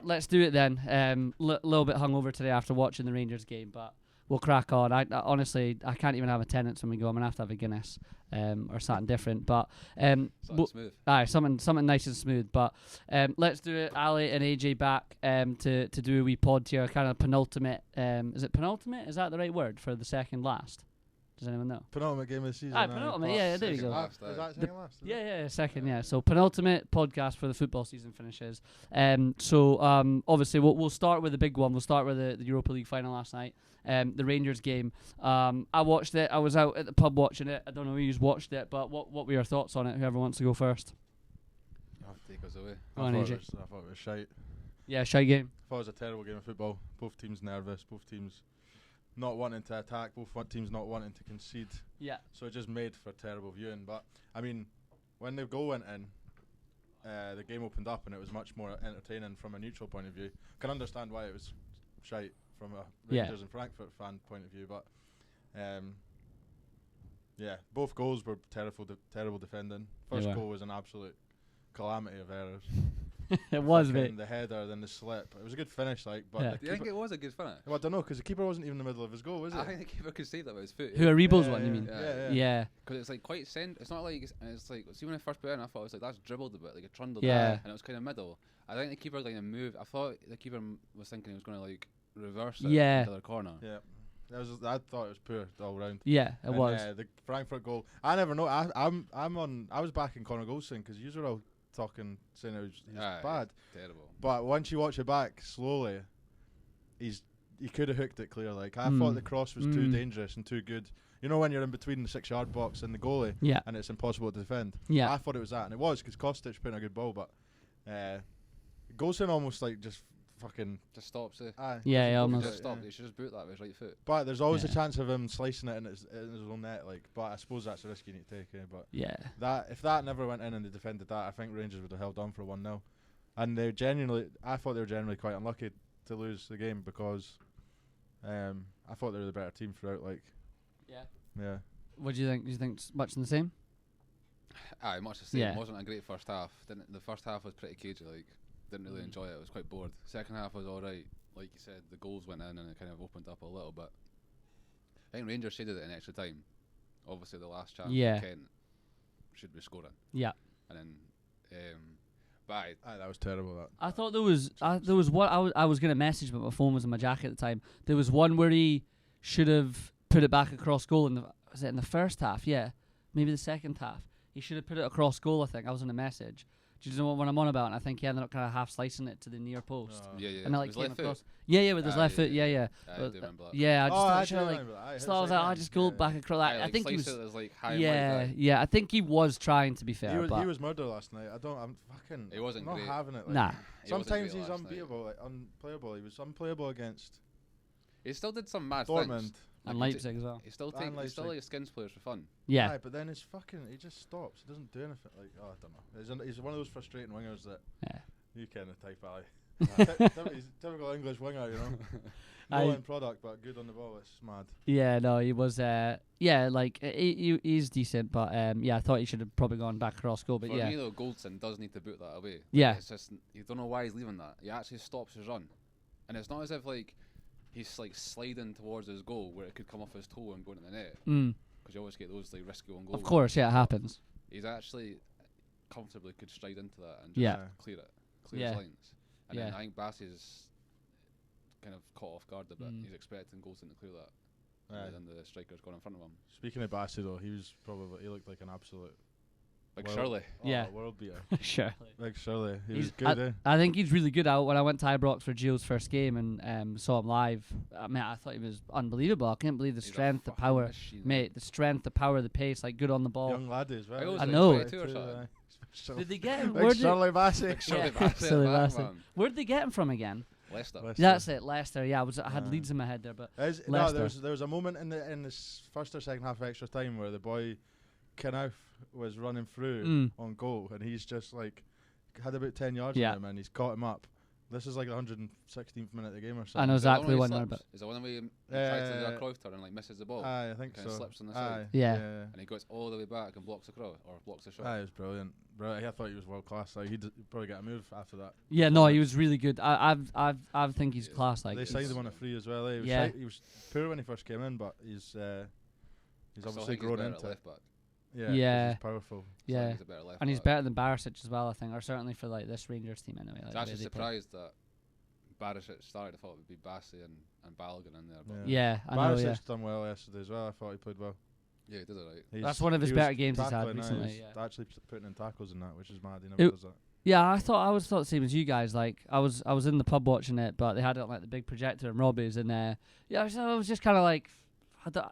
let's do it then. Little bit hungover today after watching the Rangers game, but we'll crack on. I honestly I can't even have attendance when we go. I'm gonna have to have a Guinness or something different. But something smooth. Something nice and smooth. But let's do it. Ali and AJ back to do a wee pod here, kind of penultimate. Is it penultimate? Is that the right word for the second last? Does anyone know? Penultimate game of the season. Penultimate. Yeah, there you go. Was that second last? Yeah, second. Yeah, so penultimate podcast for the football season finishes. So obviously we'll start with the big one. We'll start with the Europa League final last night. The Rangers game. I watched it. I was out at the pub watching it. I don't know who's watched it, but what were your thoughts on it? Whoever wants to go first. I'll take us away. I thought it was shite. Yeah, shite game. I thought it was a terrible game of football. Both teams nervous. Both teams not wanting to attack. Both teams not wanting to concede. Yeah. So it just made for terrible viewing. But I mean, when the goal went in, the game opened up and it was much more entertaining from a neutral point of view. Can understand why it was shite from a Rangers and Frankfurt fan point of view, but both goals were terrible defending. First goal was an absolute calamity of errors. It was, mate. The header, then the slip. It was a good finish, but do you think it was a good finish? Well, I don't know, because the keeper wasn't even in the middle of his goal, was it? I think the keeper could save that with his foot. Who, Aribo's one, you mean? Yeah. Because it's like quite it's not like it's like, see, when I first put it in, I thought it was like that's dribbled a bit, like a trundled, and it was kind of middle. I think the keeper moved. I thought the keeper was thinking he was going to like reverse it into the corner. Yeah. I thought it was poor all round. Yeah, it was. The Frankfurt goal. I never know. I was back in Conor Goldson because you were all talking, saying he was bad. Terrible. But once you watch it back slowly, he could have hooked it clear. Like I thought the cross was too dangerous and too good. You know when you're in between the 6-yard box and the goalie, and it's impossible to defend. Yeah, I thought it was that, and it was because Kostic put in a good ball, but Goldson almost like just fucking just stops it. He almost just stopped. He should just boot that with his right foot. But there's always a chance of him slicing it in his own net. But I suppose that's a risk you need to take. But if that never went in and they defended that, I think Rangers would have held on for 1-0. And I thought they were generally quite unlucky to lose the game because I thought they were the better team throughout. Yeah. What do you think? Do you think it's much the same? Much the same. It wasn't a great first half. The first half was pretty cagey. Didn't really enjoy it. I was quite bored. Second half was alright. Like you said, the goals went in and it kind of opened up a little bit. I think Rangers shaded it in extra time. Obviously, the last chance Kent should be scoring. Yeah. And then, that was terrible. That I thought there was what I was gonna message, but my phone was in my jacket at the time. There was one where he should have put it back across goal. Was it in the first half? Yeah, maybe the second half. He should have put it across goal. I think I was in a message. Do you know what I'm on about? And I think he ended up kind of half slicing it to the near post. And it came across. Yeah, with his left foot. Yeah. I do remember that. Yeah, I just thought I just go back across. I think he was. I think he was trying to be fair. He was murder last night. He wasn't not great. Having it. Nah. Sometimes he's unbeatable, unplayable. He was unplayable against. He still did some mad Dortmund. things. And Leipzig as well. He still like skins players for fun. Yeah. Aye, but then he just stops. He doesn't do anything. I don't know. He's one of those frustrating wingers that you kind of type he's typical English winger, you know. No end product, but good on the ball. It's mad. Yeah, no, he was. He's decent, but I thought he should have probably gone back across goal. But for me though, Goldson does need to boot that away. It's just you don't know why he's leaving that. He actually stops his run, and it's not as if he's sliding towards his goal where it could come off his toe and go into the net. Because you always get those risky on goal. Of course, it happens. He's actually comfortably could stride into that and just clear his lines. And then I think Bassey's kind of caught off guard a bit. He's expecting Goldson to clear that. And then the striker's gone in front of him. Speaking of Bassey though, he looked like an absolute Shirley. World beater. Shirley. Shirley. He was good, I think he's really good out. When I went to Ibrox for Gio's first game and saw him live, I thought he was unbelievable. I can't believe the strength, the power. Mate, the strength, the power, the pace, good on the ball. Young lad as well. I know. Did they get him? Shirley Bassey. Shirley Bassey. Where did they get him from again? Leicester. That's it, Leicester. Yeah, I had Leeds in my head there, but there was a moment in this first or second half of extra time where the boy Knauf was running through on goal, and he's just had about 10 yards on him, and he's caught him up, This is like the 116th minute of the game or something. I know exactly when. Is it one where he tries to do a cross turn and like misses the ball? I think so. Slips on the side. Yeah. And he goes all the way back and blocks the cross or blocks the shot. It was brilliant. I thought he was world class. Like he'd probably get a move after that. Yeah, no, he was really good. I think he's class. Like they signed him on a free as well. He was poor when he first came in, but he's obviously grown into it. Yeah, he's powerful. Yeah, and he's better than Barisic as well, I think, or certainly for like this Rangers team anyway. I was actually surprised that Barisic started. I thought it would be Bassey and Balogun in there. But I know. Barisic's done well yesterday as well. I thought he played well. Yeah, he did it right. That's one of his better games he's had recently. Actually putting in tackles and that, which is mad. He never does that. Yeah, I thought the same as you guys. Like I was in the pub watching it, but they had it on like the big projector in Robbie's, and I was just kind of like, it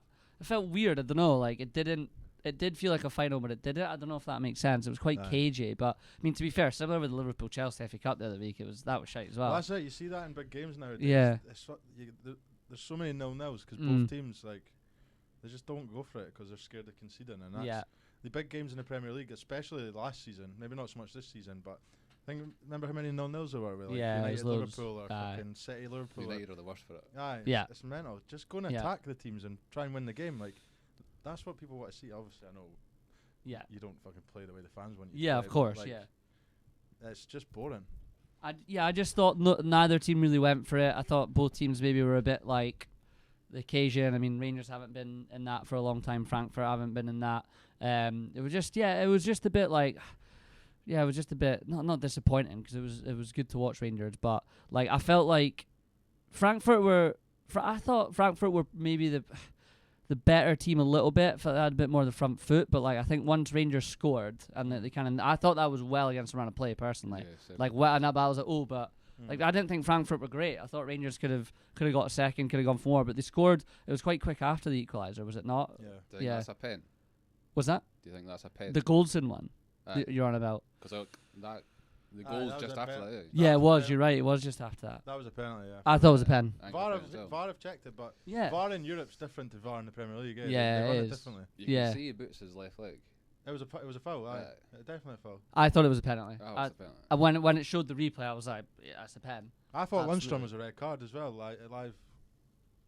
felt weird. I don't know. Like it did feel like a final, but it didn't. I don't know if that makes sense. It was quite cagey, but I mean, to be fair, similar with the Liverpool Chelsea FA Cup the other week, that was shite as well. That's it. You see that in big games nowadays. Yeah. There's so many 0-0s because both teams they just don't go for it because they're scared of conceding, and that's the big games in the Premier League, especially last season. Maybe not so much this season, but remember how many 0-0s there were? With United, Liverpool, or fucking City, Liverpool. United are the worst for it. It's mental. Just go and attack the teams and try and win the game. Like that's what people want to see. Obviously, I know. Yeah. You don't fucking play the way the fans want you. Yeah, to of course. It's just boring. I just thought neither team really went for it. I thought both teams maybe were a bit like the occasion. I mean, Rangers haven't been in that for a long time. Frankfurt haven't been in that. It was just a bit like, it was just a bit not disappointing because it was good to watch Rangers, but like I felt like I thought Frankfurt were maybe the better team a little bit. They had a bit more of the front foot, but like I think once Rangers scored and they I thought that was well against the run of play personally. And I was like, but like I didn't think Frankfurt were great. I thought Rangers could have got a second, could have gone for more, but they scored. It was quite quick after the equaliser, was it not? Yeah. Do you think that's a pen? Was that? Do you think that's a pen? The Goldson one you're on about? Because the goal's just after that. Yeah, it was. You're right. It was just after that. That was a penalty. Yeah. I thought it was a pen. VAR have checked it, but VAR in Europe's different to VAR in the Premier League. Yeah, they run it differently. You can see he boots his left leg. It was a foul. Definitely a foul. I thought it was a penalty. It was a penalty. When it showed the replay, I was like, that's a pen. I thought Lundstrom was a red card as well, live.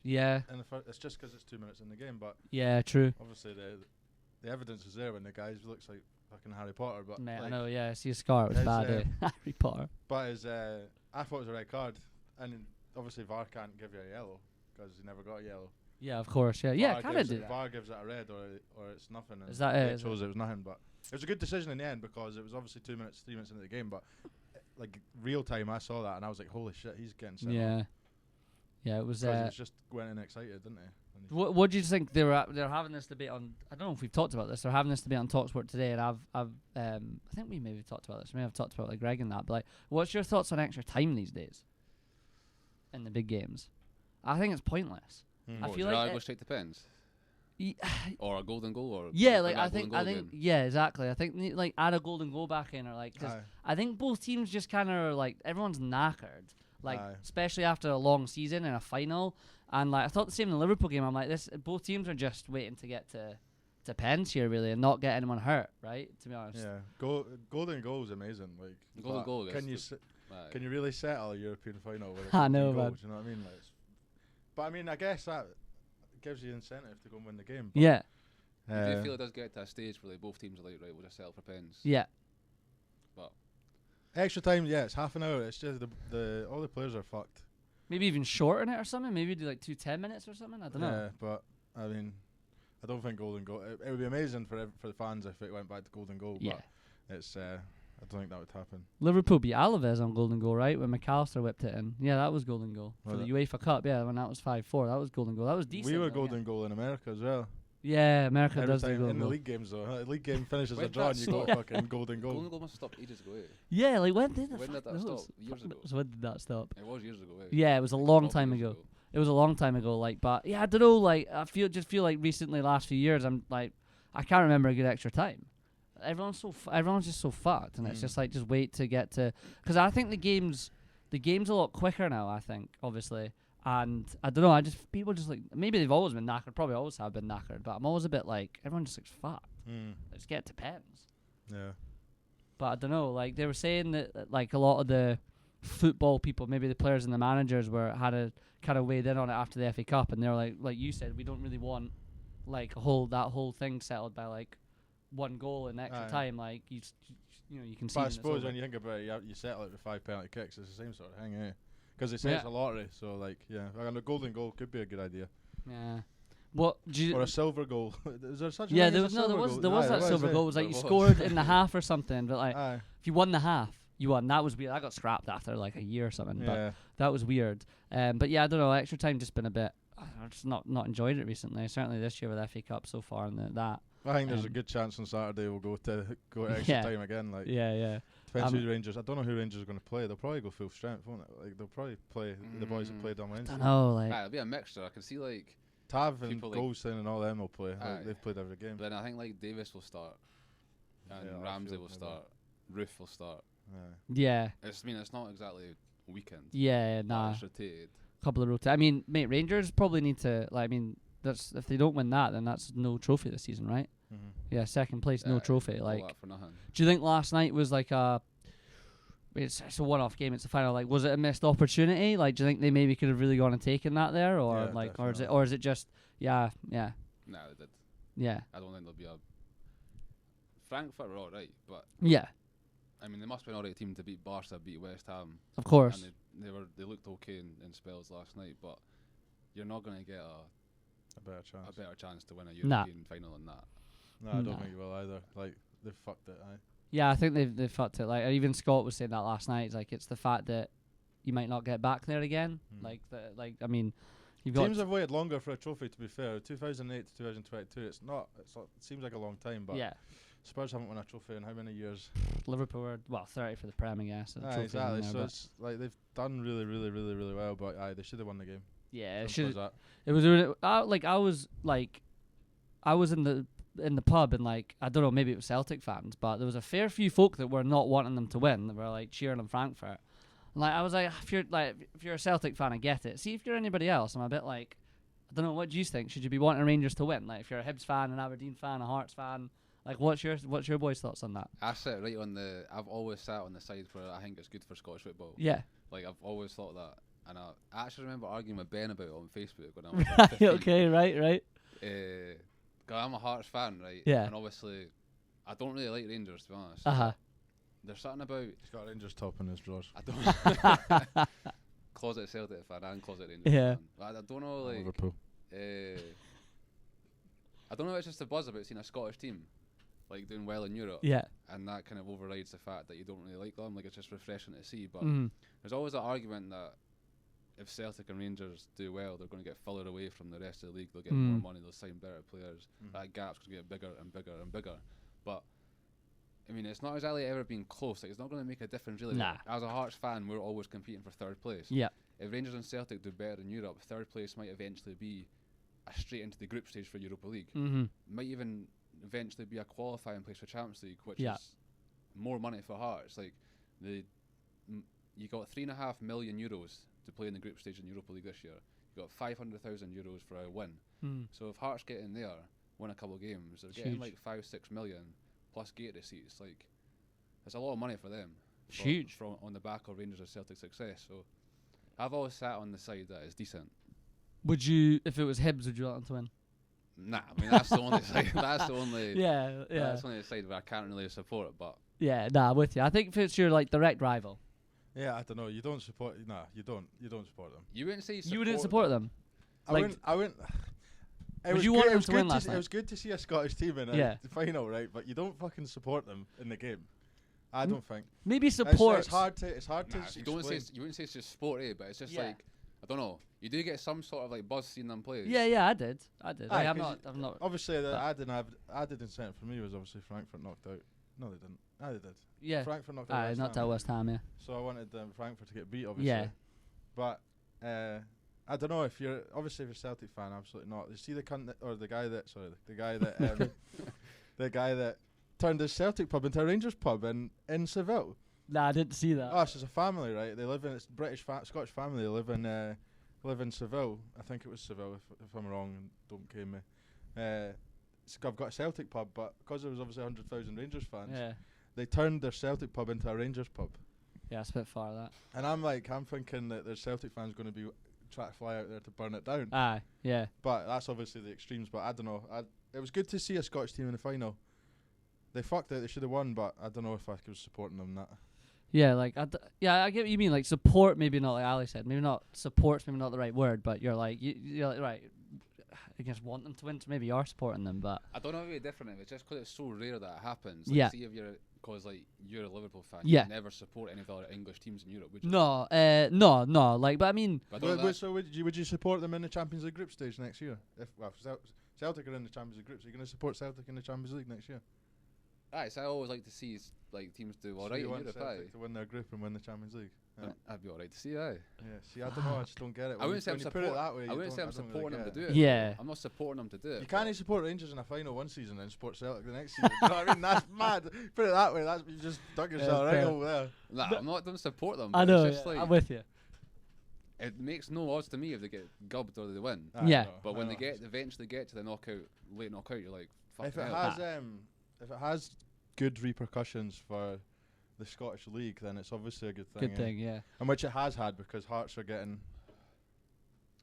Yeah. It's just because it's 2 minutes in the game, but yeah, true. Obviously the evidence is there when the guy looks like fucking Harry Potter, but mate, I know. Yeah, I see a scar. It was bad. Harry Potter. But I thought it was a red card, and obviously VAR can't give you a yellow because he never got a yellow. Yeah, of course. Yeah, kind of did. VAR gives it a red or it's nothing. Is that it? It shows it was nothing, but it was a good decision in the end because it was obviously 3 minutes into the game, but like real time, I saw that and I was like, holy shit, he's getting sent off. Yeah, it was. He was just went in excited, didn't he? What do you think they're having this debate on? I don't know if we've talked about this. They're having this debate on Talksport today, and I think we maybe talked about this. We may have talked about like Greg and that. But like, what's your thoughts on extra time these days in the big games? I think it's pointless. I feel like go straight to pens. Or a golden goal, or I think exactly. I think like add a golden goal back in, or like because I think both teams just kind of like everyone's knackered, like especially after a long season and a final. And like I thought the same in the Liverpool game. I'm like both teams are just waiting to get to pens here really and not get anyone hurt, right? To be honest. Yeah, golden goal is amazing. Like golden goal. Can you really settle a European final with a golden goal? Do you know what I mean? Like, but I mean, I guess that gives you incentive to go and win the game. Yeah. Do you feel it does get to a stage where both teams are like, right, we'll just settle for pens? Yeah. But extra time, it's half an hour. It's just all the players are fucked. Maybe even shorten it or something. Maybe do like 10 minutes or something. I don't know. Yeah, but I mean, I don't think golden goal. It would be amazing for the fans if it went back to golden goal. Yeah. But it's. I don't think that would happen. Liverpool beat Alaves on golden goal, right? When McAllister whipped it in. Yeah, that was golden goal for the UEFA Cup. Yeah, when that was 5-4, that was golden goal. That was decent. We were golden goal in America as well. Yeah, America every does do golden in goal. The league games though. The league game finishes a draw and you got fucking golden goal. Golden goal must have stopped ages ago. Yeah, like when did that stop? Years ago. So when did that stop? It was years ago. Yeah, it was a long time ago. It was a long time ago. Like, but yeah, I don't know. Like, I feel like recently, last few years, I'm like, I can't remember a good extra time. Everyone's just so fucked, and it's just like just wait to get to because I think the game's a lot quicker now. I think obviously, and I don't know. People just like maybe they've always been knackered, probably always have been knackered, but I'm always a bit like everyone just looks fucked. Let's get to pens. Yeah, but I don't know. Like they were saying that like a lot of the football people, maybe the players and the managers had a kind of weighed in on it after the FA Cup, and they're like you said, we don't really want like that whole thing settled by like one goal in extra time. Like you can see. But I suppose when you think about it, you settle it with 5 penalty kicks. It's the same sort of thing, eh? Because they say it's a lottery, so like and a golden goal could be a good idea. Yeah. What or a silver goal? Is there such a thing there was that silver goal. It was like you scored in the half or something, but like if you won the half, you won. That was weird. I got scrapped after like a year or something. But that was weird. But yeah, I don't know. Extra time just been a bit. I've just not enjoyed it recently. Certainly this year with FA Cup so far and that. I think there's a good chance on Saturday we'll go extra time again. Like depends who Rangers. I don't know who Rangers are going to play. They'll probably go full strength, won't it? Like they'll probably play the boys that played on Wednesday. I don't know. Like it'll be a mixture. I can see like Tav and Goldstein and all them will play. Like they've played every game. But then I think like Davis will start, and Ramsey will start. Roof will start. Yeah. It's not exactly a weekend. Yeah, nah. It's rotated. Couple of rotated. I mean, mate, Rangers probably need to. Like, I mean, that's if they don't win that, then that's no trophy this season, right? Mm-hmm. Yeah, second place, no trophy. Like, for nothing. Do you think last night was like it's a one-off game? It's the final. Like, was it a missed opportunity? Like, do you think they maybe could have really gone and taken that there, or or is it just yeah? No, they did. Yeah. I don't think there'll be a. Frankfurt were alright, but yeah. I mean, they must be an alright team to beat Barca, beat West Ham. Of course. And they looked okay in spells last night, but you're not going to get a better chance to win a European final than that. No, I don't think you will either. Like they've fucked it. Yeah, I think they've fucked it. Like even Scott was saying that last night. It's like it's the fact that you might not get back there again. I mean, teams have waited longer for a trophy. To be fair, 2008 to 2022. It seems like a long time, but Spurs haven't won a trophy in how many years? Liverpool were 30 for the Prem, I guess. Exactly. So it's like they've done really, really, really, really well, but they should have won the game. Yeah, it should. It was I was in the pub and like I don't know, maybe it was Celtic fans, but there was a fair few folk that were not wanting them to win. They were like cheering on Frankfurt. And, like I was like, if you're a Celtic fan, I get it. See, if you're anybody else, I'm a bit like, I don't know. What do you think? Should you be wanting Rangers to win? Like if you're a Hibs fan, an Aberdeen fan, a Hearts fan. Like, what's your boys' thoughts on that? I sit right on I've always sat on the side where I think it's good for Scottish football. Yeah. Like I've always thought that, and I actually remember arguing with Ben about it on Facebook when I was like 15. Okay, right. Cause I'm a Hearts fan, right? Yeah. And obviously, I don't really like Rangers to be honest. There's something about. He's got Rangers top in his drawers. I don't. Closet Celtic fan and closet Rangers fan. I don't know, like. Liverpool. I don't know. It's just a buzz about seeing a Scottish team like doing well in Europe. Yeah. And that kind of overrides the fact that you don't really like them. Like it's just refreshing to see. But there's always that argument that if Celtic and Rangers do well, they're going to get further away from the rest of the league. They'll get more money. They'll sign better players. That gap's going to get bigger and bigger and bigger. But I mean, it's not exactly ever been close. Like it's not going to make a difference really. Nah. As a Hearts fan, we're always competing for third place. Yeah. If Rangers and Celtic do better in Europe, third place might eventually be a straight into the group stage for Europa League. Might even eventually be a qualifying place for Champions League, which is more money for Hearts. Like you got €3.5 million to play in the group stage in Europa League this year. You got 500,000 euros for a win. So if Hearts get in there, win a couple of games, they're getting like 5-6 million plus gate receipts. Like it's a lot of money for them. Huge. From on the back of Rangers and Celtic success. So I've always sat on the side that is decent. Would you, if it was Hibs, would you want them to win? Nah, I mean that's the only side. That's the only. Yeah. That's the only side where I can't really support it, but. Yeah, I'm with you. I think if it's your like direct rival. Yeah, I don't know. You don't support. Nah, you don't support them. You wouldn't say. You wouldn't support them. I wouldn't. Would you want them to win last night? It was good to see a Scottish team in the final, right? But you don't fucking support them in the game. I don't think. Maybe support. It's hard to. You wouldn't say it's just sport, but it's just like I don't know. You do get some sort of like buzz seeing them play. Yeah, I did. Like, I'm not. Obviously, the added incentive for me was obviously Frankfurt knocked out. No, they didn't. They did. Yeah. Frankfurt knocked out. Knocked out West Ham. Yeah. So I wanted Frankfurt to get beat, obviously. Yeah. But I don't know if you're a Celtic fan, absolutely not. You see the guy that turned his Celtic pub into a Rangers pub in Seville. Nah, I didn't see that. Oh, it's a family, right? They live in Scottish family. They live in Seville. I think it was Seville. If I'm wrong, don't cane me. I've got a Celtic pub, but because there was obviously 100,000 Rangers fans, they turned their Celtic pub into a Rangers pub. Yeah, it's a bit far that. And I'm thinking that there's Celtic fans going to be trying to fly out there to burn it down. Aye, yeah. But that's obviously the extremes. But I don't know. It was good to see a Scottish team in the final. They fucked it. They should have won, but I don't know if I was supporting them that. Yeah, like I get what you mean. Like support, maybe not. Like Ali said, maybe not. Support's maybe not the right word, but you're like you're like, right. I guess want them to win, so maybe you are supporting them, but I don't know if it'd be different if it's just because it's so rare that it happens. Yeah. See if because you're a Liverpool fan, Yeah. you'd never support any of the other English teams in Europe, would you? No. Like, but I mean, So would you support them in the Champions League group stage next year? If Celtic are in the Champions League groups, are you going to support Celtic in the Champions League next year? Aye, so I always like to see teams do alright in Europe. Celtic to win their group and win the Champions League. Yeah. I'd be alright to see. Aye. Yeah. See, I don't know. I just don't get it. I wouldn't say I'm supporting. I wouldn't say I'm supporting them to do it. Yeah. I'm not supporting them to do it. You can't support Rangers in a final one season and support Celtic the next season. You know what I mean? That's mad. Put it that way. You just dug yourself right over there. Nah, I'm not going to support them. I know. It's just I'm with you. It makes no odds to me if they get gubbed or they win. Yeah. But when they eventually get to the late knockout, you're like, fuck if it has good repercussions for the Scottish League, then it's obviously a good thing. Good thing, yeah. And which it has had because Hearts are getting.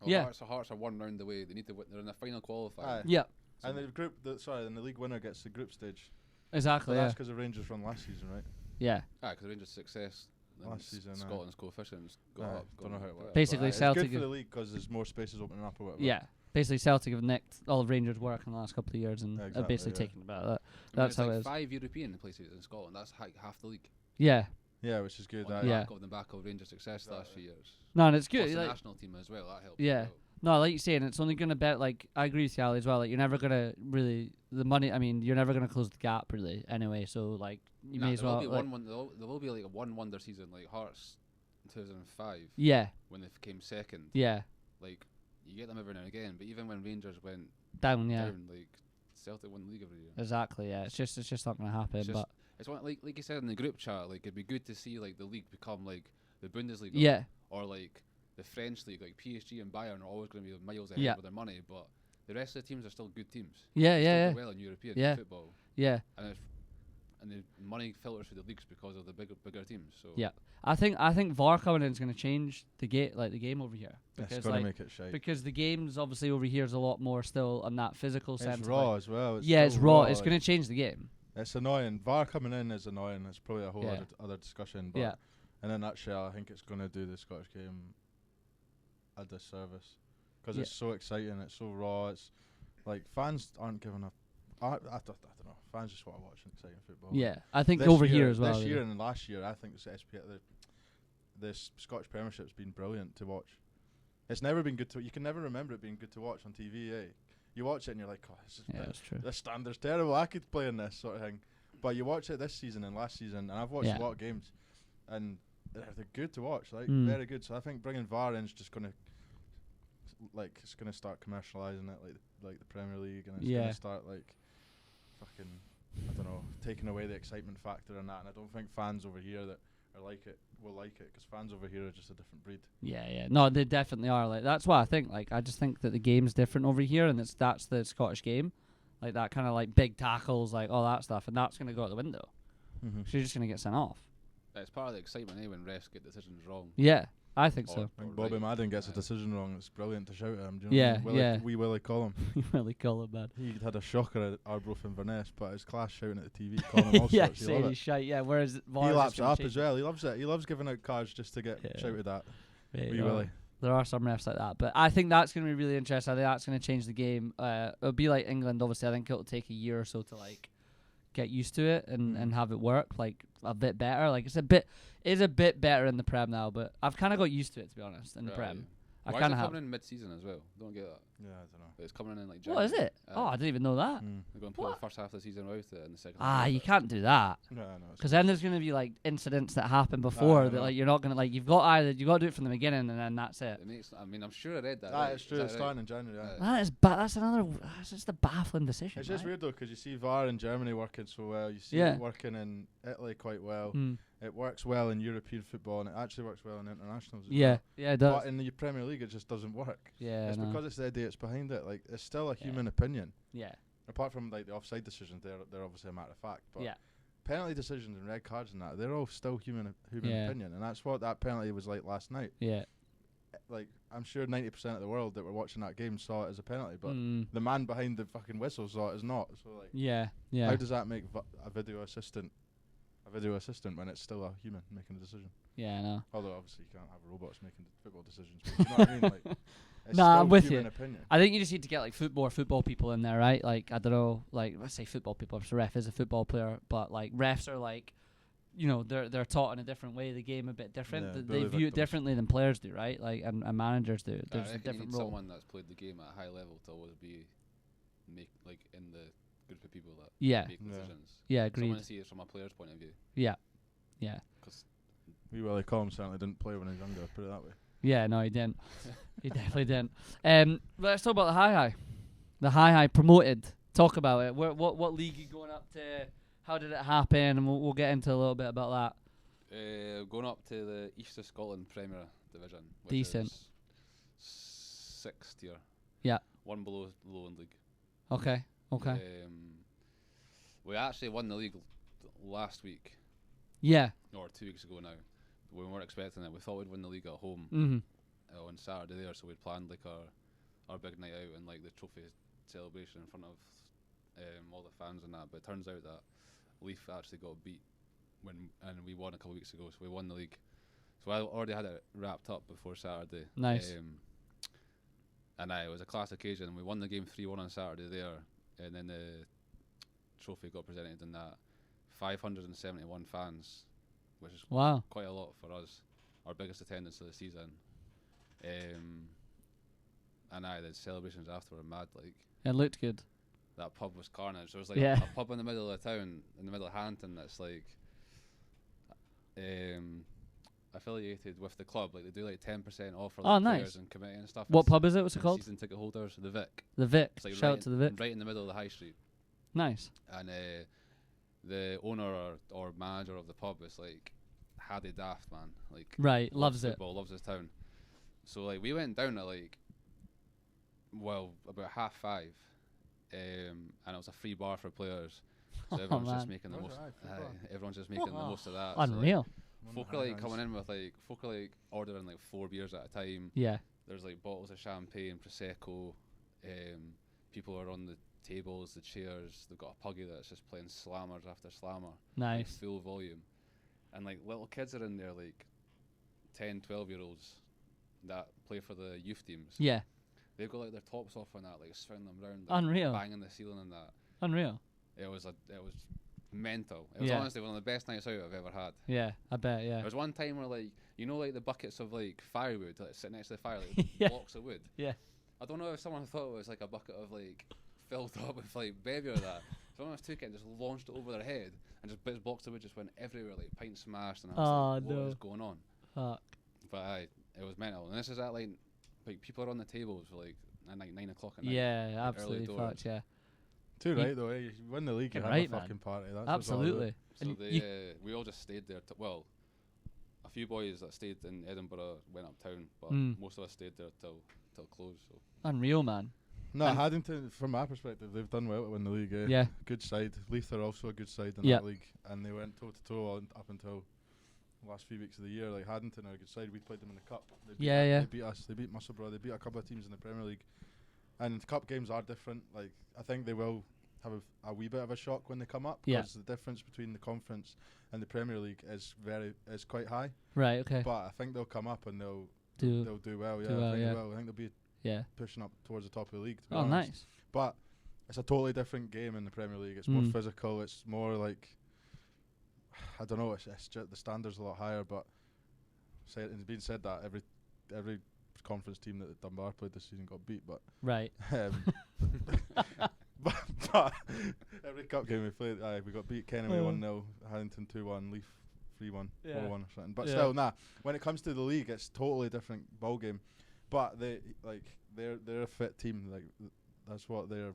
Hearts are one round away. They need to win. They're in the final qualifier. Yeah. So and the league winner gets the group stage. Exactly. So that's because the Rangers won last season, right? Yeah. Because Rangers' success last season, Scotland's coefficients go up. Don't know how it works. Basically, Celtic. It's good for the league because there's more spaces opening up or whatever. Yeah. Basically, Celtic have nicked all of Rangers' work in the last couple of years and have basically taken about that. That's how it is. 5 European places in Scotland. That's half the league. Yeah. Yeah, which is good. On the back of Rangers' success the last few years. No, and it's good. Plus the national team as well. That helps. Yeah. No, like you're saying, it's only going to bet, like, I agree with you, Ali, as well. Like, you're never going to really, the money, I mean, you're never going to close the gap, really, anyway. So, like, you may as well. There will be like a one wonder season, like Hearts in 2005. Yeah. When they came second. Yeah. Like, you get them every now and again, but even when Rangers went down, like Celtic won the league every year. Exactly, yeah. It's just not going to happen. But it's one, like you said in the group chat, like it'd be good to see like the league become like the Bundesliga. Yeah. Or like the French league, like PSG and Bayern are always going to be miles ahead with their money, but the rest of the teams are still good teams. Yeah. Do well in European football. Yeah. And the money filters through the leagues because of the bigger teams. So yeah, I think VAR coming in is going to change the game over here. Because it's going to make it shite. Because the games obviously over here is a lot more still on that physical sense. It's raw as well. It's raw. It's going to change the game. It's annoying. VAR coming in is annoying. It's probably a whole other discussion. But in a nutshell, I think it's going to do the Scottish game a disservice because it's so exciting. It's so raw. It's like fans aren't giving up. I don't know. Fans just want to watch exciting football. Yeah, I think over here as well. This year and last year, I think the Scottish Premiership's been brilliant to watch. It's never been good to. You can never remember it being good to watch on TV. You watch it and you're like, oh, that's true. This standard's terrible. I could play in this sort of thing. But you watch it this season and last season, and I've watched a lot of games, and they're good to watch. Like very good. So I think bringing VAR in is just gonna, like, it's gonna start commercialising it like the Premier League, and it's gonna start like. Fucking, I don't know, taking away the excitement factor and that, and I don't think fans over here that are like it will like it because fans over here are just a different breed. Yeah, no, they definitely are. Like that's what I think. Like I just think that the game's different over here, and that's the Scottish game, like that kind of like big tackles, like all that stuff, and that's gonna go out the window. So you're just gonna get sent off. It's part of the excitement, when refs get decisions wrong. Yeah. I think so. I think Bobby Madden gets a decision wrong. It's brilliant to shout at him. Do you know what I mean? Wee Willie Collum. Willie Collum, man. He had a shocker at Arbroath Inverness, but it's class shouting at the TV, calling him all sorts. Saying he's shite. Yeah, whereas he laps it up as well. He loves it. He loves giving out cards just to get shouted at. Wee Willie. There are some refs like that, but I think that's going to be really interesting. I think that's going to change the game. It'll be like England, obviously. I think it'll take a year or so to like get used to it and have it work like a bit better. Like it's a bit better in the Prem now, but I've kind of got used to it, to be honest, in the Prem. I kind of have. Why is it coming in mid-season as well? Don't get that. Yeah, I don't know. But it's coming in like January. What is it? I didn't even know that. They're going to play the first half of the season without it and the second half. You can't do that. No. Because then there's going to be like incidents that happen before that like you're not going to like. You've got to do it from the beginning and then that's it. I'm sure I read that. It's true. It's starting in January. That's that's just a baffling decision. It's just weird though because you see VAR in Germany working so well. You see it working in Italy quite well. It works well in European football and it actually works well in internationals as well. Yeah, it does. But in the Premier League, it just doesn't work. Yeah, it's because it's the idiots behind it. Like, it's still a human opinion. Yeah. Apart from like the offside decisions, they're obviously a matter of fact. But penalty decisions and red cards and that, they're all still human opinion, and that's what that penalty was like last night. Yeah. Like, I'm sure 90% of the world that were watching that game saw it as a penalty, but the man behind the fucking whistle saw it as not. So, like, yeah. how does that make a video assistant when it's still a human making a decision? Yeah, I know. Although, obviously, you can't have robots making football decisions. But you know what I mean? Like, it's nah, I'm with human you. Opinion. I think you just need to get like football people in there, right? Like, I don't know, like, let's say football people. If a ref is a football player, but like refs are like, you know, they're taught in a different way. The game a bit different. Yeah, They view it differently than players do, right? Like, and managers do. There's a different role. Someone that's played the game at a high level to always be like in the group of people that make decisions. Yeah, agreed. Someone to see it from a player's point of view. Yeah, yeah. Because Willie Collins certainly didn't play when he was younger. Put it that way. Yeah, no, he didn't. He definitely didn't. Let's talk about the high. The high promoted. Talk about it. What league are you going up to? How did it happen? And we'll get into a little bit about that. Going up to the East of Scotland Premier Division. Which Decent. Is 6th tier. Yeah. One below Lowland League. Okay. We actually won the league last week. Yeah. Or 2 weeks ago now. We weren't expecting it. We thought we'd win the league at home on Saturday there, so we'd planned like our big night out and like the trophy celebration in front of all the fans and that. But it turns out that Leaf actually got beat and we won a couple of weeks ago, so we won the league. So I already had it wrapped up before Saturday. Nice. And it was a class occasion. We won the game 3-1 on Saturday there, and then the trophy got presented in that 571 fans, which is quite a lot for us. Our biggest attendance of the season. And the celebrations after were mad. Like, it looked good. That pub was carnage. There was like a pub in the middle of the town, in the middle of Haddington, that's like affiliated with the club. Like, they do like 10% off for like players and committee and stuff. What pub is it? What's it called? Season ticket holders. The Vic. The Vic. Like Shout out to the Vic. Right in the middle of the high street. Nice. And the owner or manager of the pub is like Haddy Daft, man. Like, loves football, it. loves his town. So like we went down at like about 5:30. And it was a free bar for players, so everyone's just making the most. Everyone's just making the most of that. Unreal. So, like, folk are like coming in with ordering like 4 beers at a time. Yeah. There's like bottles of champagne, prosecco. People are on the tables, the chairs. They've got a puggy that's just playing slammers after slammer. Nice. Like, full volume, and like little kids are in there, like 10, 12-year-olds that play for the youth teams. Yeah. They've got like their tops off on that, like swinging them around, unreal, banging the ceiling and that. Unreal. It was mental. It was honestly one of the best nights out I've ever had. Yeah, I bet. Yeah. There was one time where like like the buckets of like firewood like sitting next to the fire, like blocks of wood. Yeah. I don't know if someone thought it was like a bucket of like filled up with like baby or that. Someone just took it and just launched it over their head, and just bits blocks of wood just went everywhere, like pints smashed, and I was like, what is going on? Fuck. But it was mental, and this is at like people are on the tables for like at like 9 o'clock at night. Yeah, absolutely fucked. Yeah. Too right though. You win the league, you have a fucking party. That's absolutely. So we all just stayed there. Well, a few boys that stayed in Edinburgh went uptown, but most of us stayed there till close. So. Unreal, man. No, Haddington, from my perspective, they've done well to win the league. Yeah. Good side. Leith are also a good side in that league, and they went toe to toe up until the last few weeks of the year. Like, Haddington are a good side. We played them in the cup. They beat us. They beat Musselburgh. They beat a couple of teams in the Premier League. And cup games are different. Like, I think they will have a wee bit of a shock when they come up, because the difference between the conference and the Premier League is quite high. Right. Okay. But I think they'll come up and they'll do well. Yeah. I think they'll be pushing up towards the top of the league. To be honest. Nice. But it's a totally different game in the Premier League. It's more physical. It's more like, I don't know. It's just the standards a lot higher. But it's been said that every conference team that Dunbar played this season got beat. But but every cup game we played, we got beat. Kenway 1-0, Haddington 2-1, Leaf 3-1, 4-1 or something. But still, when it comes to the league, it's totally different ball game. But they're a fit team. Like, that's what they're.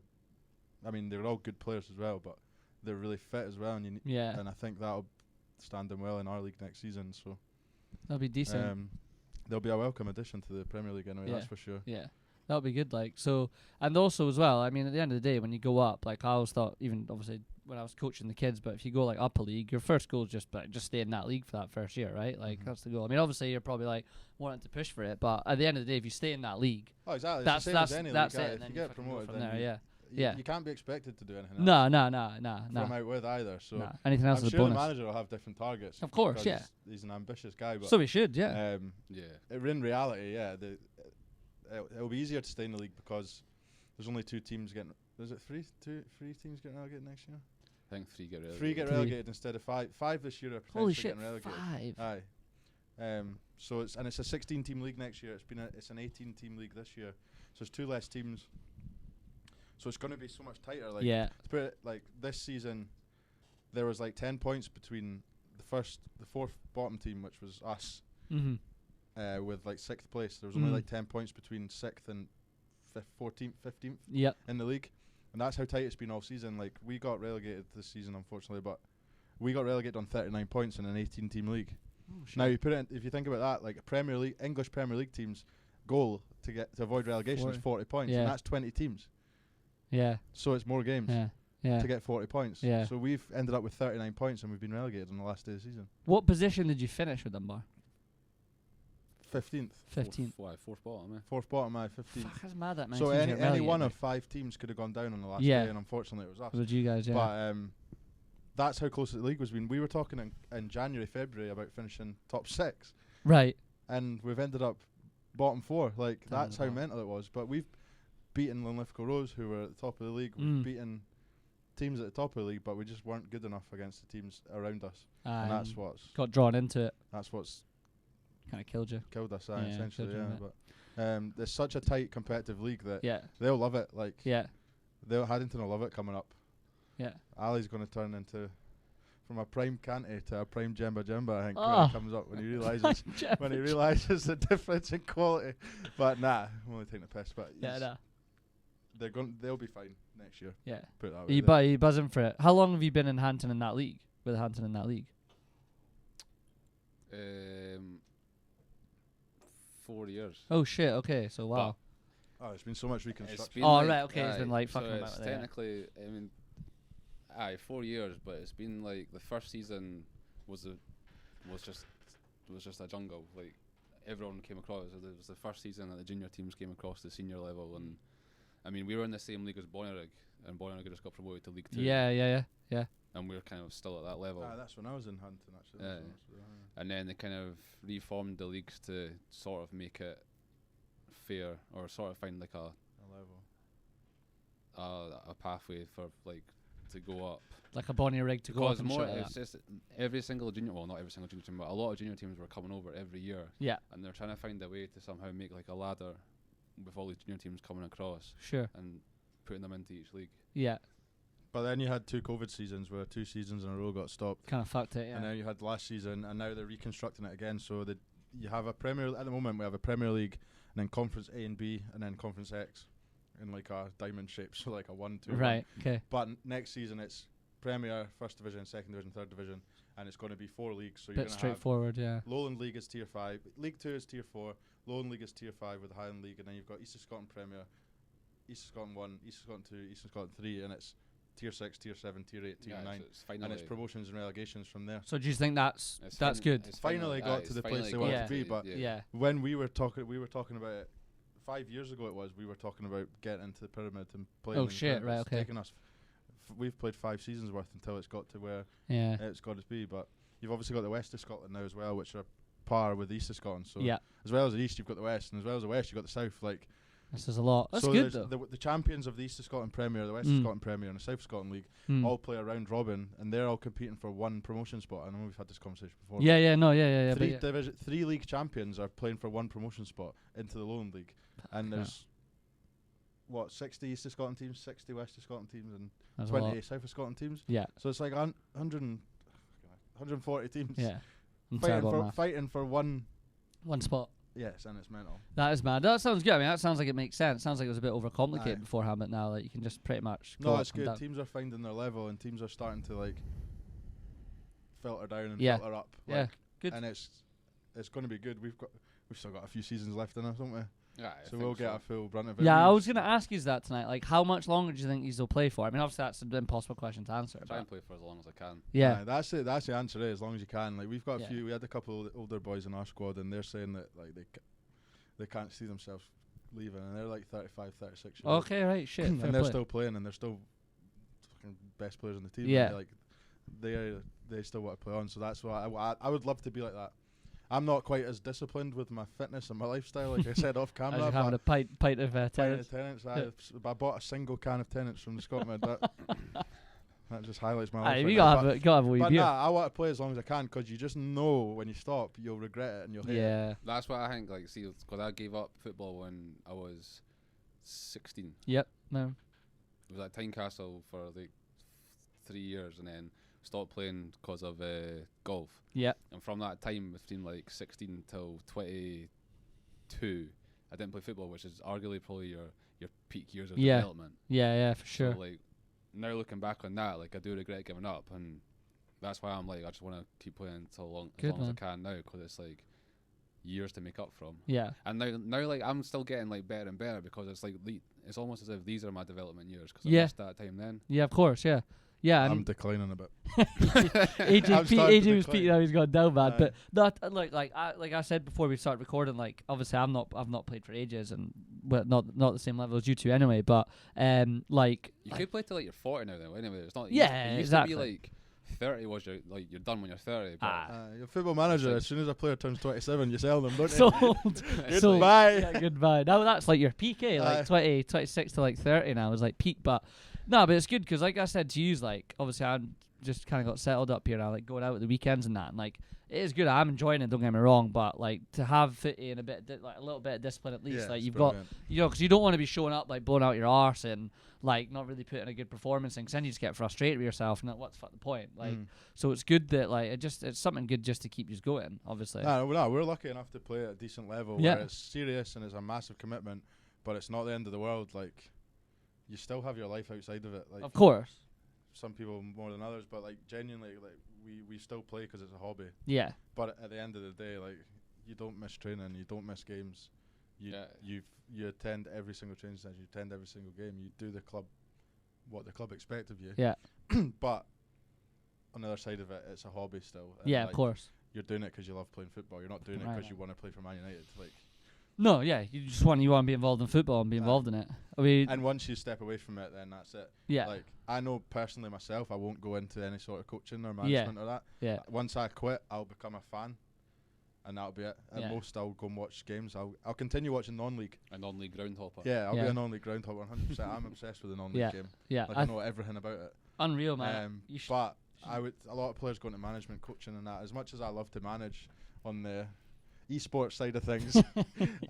I mean, they're all good players as well, but they're really fit as well. And and I think that'll stand them well in our league next season. So that'll be decent. They'll be a welcome addition to the Premier League anyway. That's for sure. Yeah. That'll be good, like, so, and also as well, I mean, at the end of the day, when you go up, like, I always thought, even obviously when I was coaching the kids, but if you go like up a league, your first goal is just stay in that league for that first year, right? Like that's the goal. I mean, obviously you're probably like wanting to push for it, but at the end of the day, if you stay in that league, exactly. That's it. If you get promoted from there, you can't be expected to do anything. No. From out with either. So anything else I'm is a sure bonus. the manager will have different targets. Of course, yeah. He's an ambitious guy, but so he should, yeah. In reality, it'll be easier to stay in the league because there's only 2 teams getting. Is it 3 teams getting relegated next year? I think 3 get relegated. 3 get relegated instead of 5. 5 this year are Holy potentially shit, getting relegated. 5. Aye. So it's a 16-team league next year. It's an 18-team league this year. So there's 2 less teams. So it's going to be so much tighter. Like to put it like this season, there was like 10 points between the 4th bottom team, which was us, with like 6th place. There was only like 10 points between 6th and 14th, 15th in the league. And that's how tight it's been all season. Like we got relegated this season, unfortunately, but we got relegated on 39 points in an 18-team league. Now you put it if you think about that, like a Premier League, English Premier League team's goal to avoid relegation is 40 points, and that's 20 teams. Yeah. So it's more games. Yeah. To get 40 points. Yeah. So we've ended up with 39 points, and we've been relegated on the last day of the season. What position did you finish with them, Bar? 15th. 15th. 4th bottom, 4th bottom, 15th. Fuck, that's mad that many so teams any one of 5 teams could have gone down on the last day, and unfortunately it was us. It was you guys, yeah. But that's how close the league was. We were talking in January, February about finishing top 6. Right. And we've ended up bottom 4. Like, that's how mental it was. But we've beaten Linlithgow Rose, who were at the top of the league. We've beaten teams at the top of the league, but we just weren't good enough against the teams around us. And that's what's... Got drawn into it. That's what's... Kind of killed you. Killed us, essentially, But there's such a tight competitive league that they'll love it. Like, Haddington will love it coming up. Yeah. Ali's going to turn into... From a prime Canty to a prime Jemba, I think, when he comes up, when he realises the difference in quality. But nah, I'm only taking a piss. But they'll be fine next year. Yeah. Put it that way. Are you buzzing for it? How long have you been in Hampton in that league? With Hampton in that league? 4 years. Oh shit! Okay, so wow. It's been so much reconstruction. Right. Okay, it's been like fucking. So it's technically, I mean. 4 years, but it's been like the first season was just a jungle. Like everyone came across. It was the first season that the junior teams came across the senior level, and I mean we were in the same league as Bonnyrigg, and Bonnyrigg just got promoted to League 2. Yeah. And we were kind of still at that level. That's when I was in Hampton actually. Yeah. And then they kind of reformed the leagues to sort of make it fair, or sort of find like a level, a pathway for like. To go up, like a Bonnyrigg to go up. And it's just every single junior, well, not every single junior team, but a lot of junior teams were coming over every year. Yeah, and they're trying to find a way to somehow make like a ladder with all these junior teams coming across. Sure, and putting them into each league. Yeah, but then you had 2 COVID seasons where 2 seasons in a row got stopped. Kind of fucked it. Yeah, and now you had last season, and now they're reconstructing it again. So that you have a Premier at the moment. We have a Premier League, and then Conference A and B, and then Conference X. In like a diamond shape, so like a 1, 2. Right. Okay. But next season it's Premier, First Division, Second Division, Third Division, and it's going to be 4 leagues. So you're going to straightforward. Yeah. Lowland League is Tier 5, League 2 is Tier 4, Lowland League is Tier 5 with the Highland League, and then you've got East of Scotland Premier, East of Scotland 1, East of Scotland 2, East of Scotland 3, and it's Tier 6, Tier 7, Tier 8, Tier 9, and it's promotions and relegations from there. So do you think that's good? It's finally got to the place they want to be, but when we were talking about it. 5 years ago we were talking about getting into the pyramid and playing. Oh shit! Right, okay. Taking us, we've played 5 seasons worth until it's got to where it's got to be. But you've obviously got the West of Scotland now as well, which are par with the East of Scotland. So as well as the East, you've got the West, and as well as the West, you've got the South. Like this is a lot. That's so good though. The champions of the East of Scotland Premier, the West of Scotland Premier, and the South Scotland League all play a round robin, and they're all competing for 1 promotion spot. I know we've had this conversation before. Yeah. 3 league champions are playing for 1 promotion spot into the Lowland League, and there's 60 East of Scotland teams, 60 West of Scotland teams, and that's 20 South of Scotland teams. Yeah. So it's like 140 teams. Yeah. Fighting for one spot. Yes, and it's mental. That is mad. That sounds good. I mean, that sounds like it makes sense. Sounds like it was a bit overcomplicated beforehand, but now you can just pretty much. No, it's good. Teams are finding their level, and teams are starting to like filter down and filter up. Good. And it's going to be good. We've still got a few seasons left in us, don't we? so we'll get a full brunt of it. Yeah, I was going to ask you that tonight. Like, how much longer do you think he'll play for? I mean, obviously that's an impossible question to answer. Try and play for as long as I can. Yeah, that's it. That's the answer. As long as you can. Like we've got a few. We had a couple of older boys in our squad, and they're saying that like they can't see themselves leaving, and they're like 35, 36 years old. Okay, right, shit. And they're still playing, and they're still fucking best players on the team. Yeah, like they still want to play on. So that's why I would love to be like that. I'm not quite as disciplined with my fitness and my lifestyle, like I said off camera. As having a pint of Tennent's. I bought a single can of Tennent's from the Scotland. That just highlights my life. You gotta have a wee beer. Nah, I want to play as long as I can because you just know when you stop, you'll regret it and you'll hate it. That's what I think. Like, see, because I gave up football when I was 16. Yep. No. It was at Tynecastle for like 3 years, and then stopped playing because of golf. Yeah. And from that time, between like 16 till 22, I didn't play football, which is arguably probably your peak years of development. Yeah, for sure. So like now looking back on that, like I do regret giving up, and that's why I'm like I just want to keep playing until as long as I can now, because it's like years to make up from. Yeah. And now like I'm still getting like better and better because it's like it's almost as if these are my development years because I missed that time then. Yeah, of course. Yeah. Yeah, I'm declining a bit. AJ was peaking out. He's gone down bad, but not like I said before we started recording. Like obviously I've not played for ages, and not the same level as you two anyway. But like you could play till like you're 40 now though. Anyway, it's not. Yeah, it used exactly. to be like 30 was you're done when you're 30. But your football manager, as soon as a player turns 27, you sell them, don't Sold. you? Goodbye. Yeah, goodbye. Now that's like your peak, like 26 to like 30 now is like peak, but. No, but it's good because, like I said to you, like obviously I'm just kind of got settled up here now, like going out at the weekends and that, and like it is good. I'm enjoying it. Don't get me wrong, but like to have footy and a little bit of discipline at least, like you've brilliant. Got, because you don't want to be showing up like blowing out your arse and like not really putting a good performance in, because then you just get frustrated with yourself and like, what's the point? Like, so it's good that like it's something good just to keep you going. Obviously, no, we're lucky enough to play at a decent level where it's serious and it's a massive commitment, but it's not the end of the world. Like. You still have your life outside of it. Like of course. Some people more than others, but like genuinely, like we still play because it's a hobby. Yeah. But at the end of the day, like you don't miss training, you don't miss games. You attend every single training session, you attend every single game, you do what the club expect of you. Yeah. But on the other side of it, it's a hobby still. Yeah, of course. You're doing it because you love playing football. You're not doing it because you want to play for Man United. Like. No, yeah, you want to be involved in football and be involved in it. I mean, and once you step away from it, then that's it. Yeah. Like I know personally myself, I won't go into any sort of coaching or management or that. Yeah. Once I quit, I'll become a fan, and that'll be it. At most, I'll go and watch games. I'll continue watching non-league. A non-league groundhopper. Yeah, I'll be a non-league groundhopper 100%. I'm obsessed with the non-league game. Yeah. Like I know everything about it. Unreal, man. But a lot of players go into management, coaching, and that. As much as I love to manage on the esports side of things,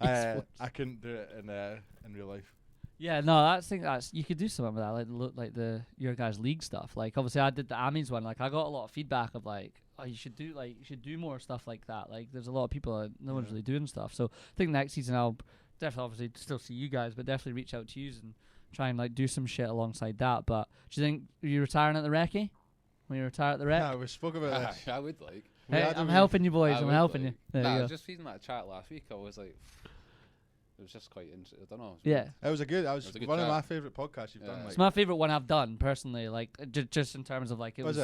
I couldn't do it in real life. Yeah, no, that's you could do something with that, like your guys' league stuff. Like obviously I did the Amis one. Like I got a lot of feedback of like, oh, you should do more stuff like that. Like there's a lot of people that no one's really doing stuff. So I think next season I'll definitely obviously still see you guys, but definitely reach out to you and try and like do some shit alongside that. But do you think you're retiring at the Recce? When you retire at the Rec? Yeah, we spoke about this. I would like. Hey, I'm helping you boys. I'm helping you. There you go. I was just reading that chat last week. I was like, it was just quite interesting. I don't know. It was a good. It was one chat. of my favourite podcasts you've done. Like. It's my favourite one I've done personally. Like just in terms of like it was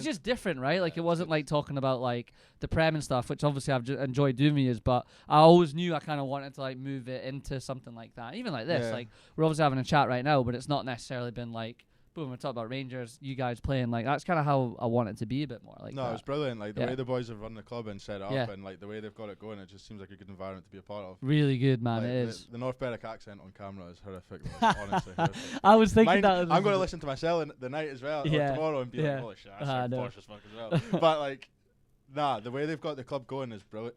just different, right? Like it wasn't like talking about like the Prem and stuff, which obviously I've enjoyed doing with years. But I always knew I kind of wanted to like move it into something like that. Even like this, like we're obviously having a chat right now, but it's not necessarily been like. Boom, we're talking about Rangers, you guys playing, like that's kind of how I want it to be a bit more like no, that. It was brilliant, like the way the boys have run the club and set it up and like the way they've got it going, it just seems like a good environment to be a part of. Really good, man, like it is. The North Berwick accent on camera is horrific, honestly. Horrific. I was thinking that I'm going to listen to myself the night as well, or tomorrow, and be like, holy shit, that's posh as fuck as well. But like, nah, the way they've got the club going is brilliant,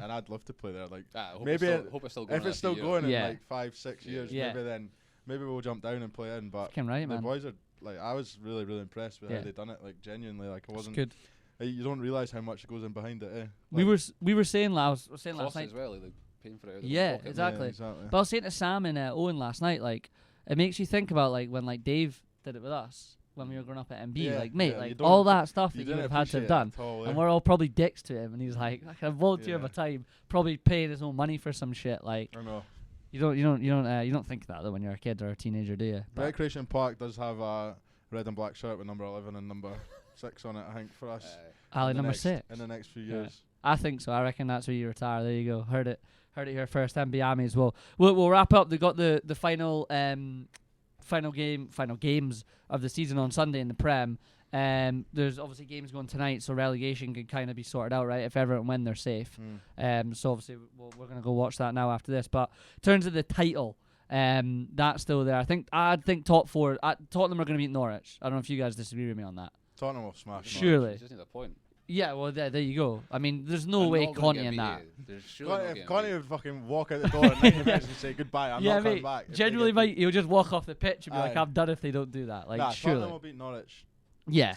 and I'd love to play there. Like, maybe hope it's still going if it's still going in like 5-6 years, maybe maybe we'll jump down and play in. But the boys are. Like I was really, really impressed with how they done it. Like genuinely, like I wasn't. Good. You don't realize how much goes in behind it. Like we were saying last night as well. Like paying for it. Exactly. But I was saying to Sam and Owen last night, like it makes you think about like when like Dave did it with us, when we were growing up at MB. Like, mate, like all that stuff that you would have had to have done. And we're all probably dicks to him. And he's like, I can volunteer my time, probably paying his own money for some shit. Like, I know. You don't think that though when you're a kid or a teenager, do you? Recreation Park does have a red and black shirt with number 11 and number 6 on it, I think, for us. Number 6 in the next few years. I think so. I reckon that's where you retire. There you go. Heard it here first. MB Army as well. We'll wrap up. They got the final games of the season on Sunday in the Prem. There's obviously games going tonight, so relegation can kind of be sorted out, right? If Everton win, they're safe. So obviously we're going to go watch that now after this. But in terms of the title, that's still there. I'd think top 4. Tottenham are going to beat Norwich. I don't know if you guys disagree with me on that. Tottenham will smash. Surely. Isn't the point? Yeah, well, there you go. I mean, there's no way Conte in that. If Conte would fucking walk out the door at 90 minutes and say goodbye, I'm not coming back. Generally, mate, he'll just walk off the pitch and be like, I'm done if they don't do that. Like, surely. Tottenham will beat Norwich. Yeah.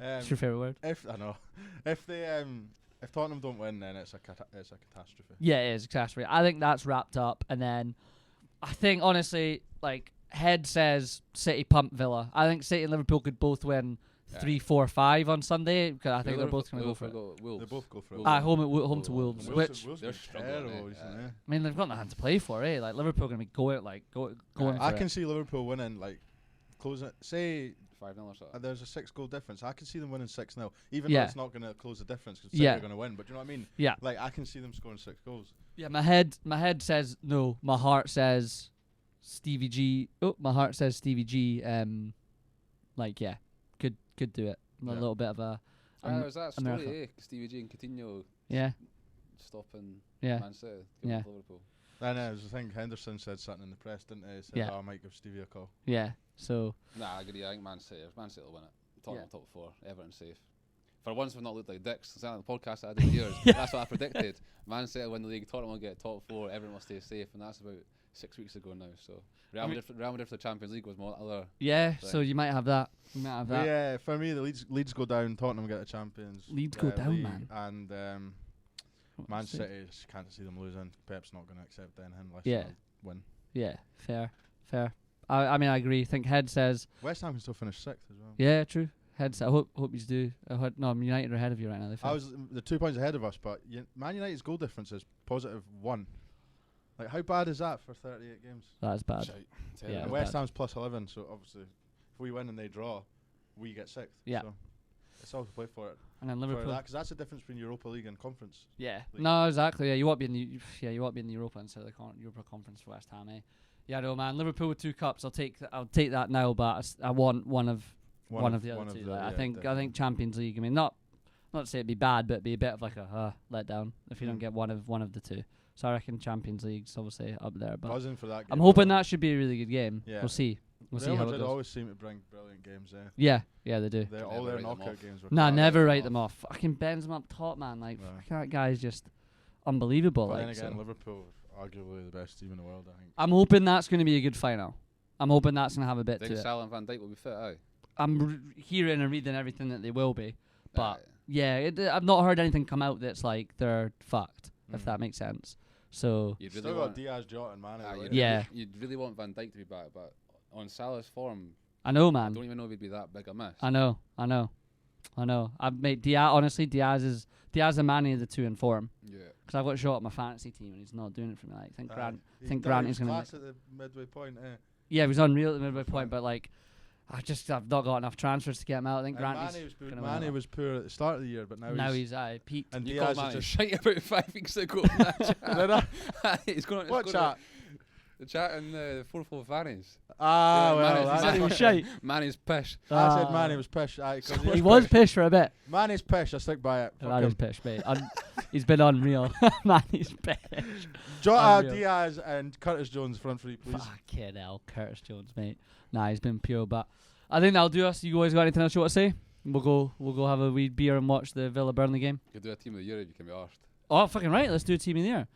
It's your favourite word? If Tottenham don't win, then it's a catastrophe. Yeah, it is a catastrophe. I think that's wrapped up. And then I think, honestly, like, head says City pump Villa. I think City and Liverpool could both win 3-4-5 on Sunday, because I think they're both going to go for it. They both go for it. Home to Wolves. Which they're struggling. I mean, they've got nothing to play for, eh? Like, Liverpool are going to be going for I can see Liverpool winning, like, closing. Say 5-0 or something. There's a 6-goal difference. I can see them winning 6-0, even though it's not going to close the difference because City are going to win. But do you know what I mean? Yeah. Like, I can see them scoring 6 goals. Yeah, my head says no. My heart says Stevie G. Oh, my heart says Stevie G. Could do it. A little bit of a. Was that story, Stevie G and Coutinho. Yeah. Stopping. Yeah. Man City. Liverpool. I know. I think Henderson said something in the press, didn't he? Said, I might give Stevie a call. Yeah. So. Nah, I agree. I think Man City will win it. Tottenham top 4. Everton safe. For once, we've not looked like dicks. It's on the podcast I did years. That's what I predicted. Man City will win the league. Tottenham will get top 4. Everyone will stay safe, and that's about 6 weeks ago now. So Real Madrid for the Champions League was more other. Yeah. Thing. So you might have that. Yeah. For me, the Leeds go down. Tottenham get the Champions. Leeds go down, man. And Man City, can't see them losing. Pep's not going to accept anything unless they win. Yeah. Fair. I mean, I agree. I think Head says West Ham can still finish 6th as well. Yeah, true. Heads. I hope you do. United are ahead of you right now. They're 2 points ahead of us, but Man United's goal difference is +1. Like, how bad is that for 38 games? That's bad. Yeah, West Ham's +11, so obviously, if we win and they draw, we get 6th. Yeah. So it's all to play for it. And then Liverpool, because that's the difference between Europa League and Conference. Yeah. League. No, exactly. Yeah, you won't be in the Europa instead of the Europa Conference for West Ham. Yeah, no, man. Liverpool with 2 cups. I'll take that now, but I want one of the other two. I think Champions League. I mean, not to say it'd be bad, but it'd be a bit of like a letdown if you don't get one of the two. So I reckon Champions League's obviously up there. But for that game, I'm hoping that should be a really good game. Yeah. We'll see. We'll see how it goes. They always seem to bring brilliant games. Yeah, they do. All their knockout games. Never write them off. Fucking Benzema up top, man. Like that guy's just unbelievable. But then again, Liverpool, arguably the best team in the world. I think. I'm hoping that's going to be a good final. I'm hoping that's going to have a bit to it. Salah and Van Dijk will be fit, I'm hearing and reading everything that they will be, but I've not heard anything come out that's like they're fucked. If that makes sense. So you'd really got Diaz, Jota, and Mane. You'd really want Van Dijk to be back, but on Salah's form, I know, man. I don't even know if he'd be that big a miss. I know. I've made Diaz. Honestly, Diaz and Mane are the 2 in form. Yeah. Because I've got a shot at my fantasy team and he's not doing it for me. Like, I think Grant is going to. Class at the midway point. Yeah, he was unreal at the midway point, but like. I've not got enough transfers to get him out. I think Grant Mane was poor at the start of the year, but now he's peaked. And Diaz is just shite about 5 weeks ago. He's going. What chat? The chat and the 4-4 Vannies. That's shite. Mane's pish. I said Mane was pish. He was pish for a bit. Mane's pish. I stick by it. Mane's pish, mate. He's been unreal. Mane's pish. Jota, Diaz, and Curtis Jones front three, please. Fucking hell, Curtis Jones, mate. Nah, he's been pure, but I think that'll do us. You guys got anything else you want to say? We'll go have a wee beer and watch the Villa Burnley game. You could do a team of the year if you can be arsed. Oh, fucking right. Let's do a team of the year.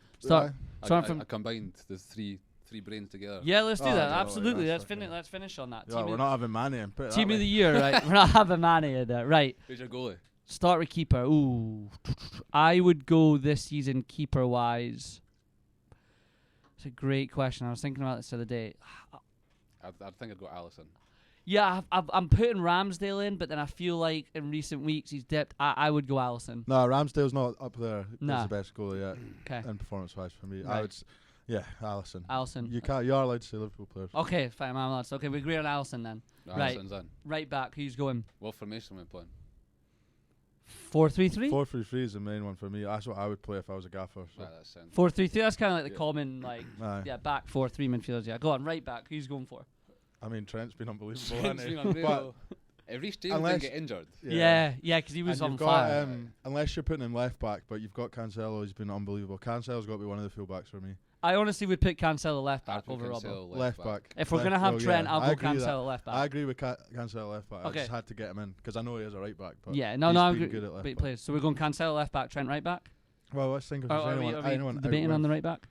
I combined the three brains together. Yeah, let's do that. Absolutely. Let's finish on that. Yeah, we're not having Mane in. Team of the year, right? We're not having Mane in there, right? Who's your goalie? Start with keeper. Ooh, I would go this season keeper wise. It's a great question. I was thinking about this the other day. I think I'd go Alisson. Yeah, I'm putting Ramsdale in, but then I feel like in recent weeks he's dipped. I would go Alisson. No, Ramsdale's not up there. Nah. He's the best goalie yet. Okay. And performance-wise for me, Right. Alisson. Alisson. You are allowed to say Liverpool players. Okay, fine, I'm allowed. Okay, we agree on Alisson then. Alisson's in. Right back, who's going? What formation am I playing? 4-3-3. 4-3-3 is the main one for me. That's what I would play if I was a gaffer. So. Right, that's sound. 4-3-3. That's kind of like the common Aye. back 4-3 midfielders. Yeah, go on. Right back, who's going for? I mean, Trent's been unbelievable, Trent's hasn't been he? unreal. If Reece James didn't get injured. Yeah, because he was and on you've fire. got, unless you're putting him left back, but you've got Cancelo, he's been unbelievable. Cancelo's got to be one of the full backs for me. I honestly would pick Cancelo left back I'd over put Robbo. Cancelo Left back. If we're going to have Trent, I'll go Cancelo left back. I agree with Cancelo left back. Okay. I just had to get him in because I know he is a right back. But I'm good at left back. players. So we're going Cancelo left back, Trent right back? Well, let's think of anyone debating on the right back?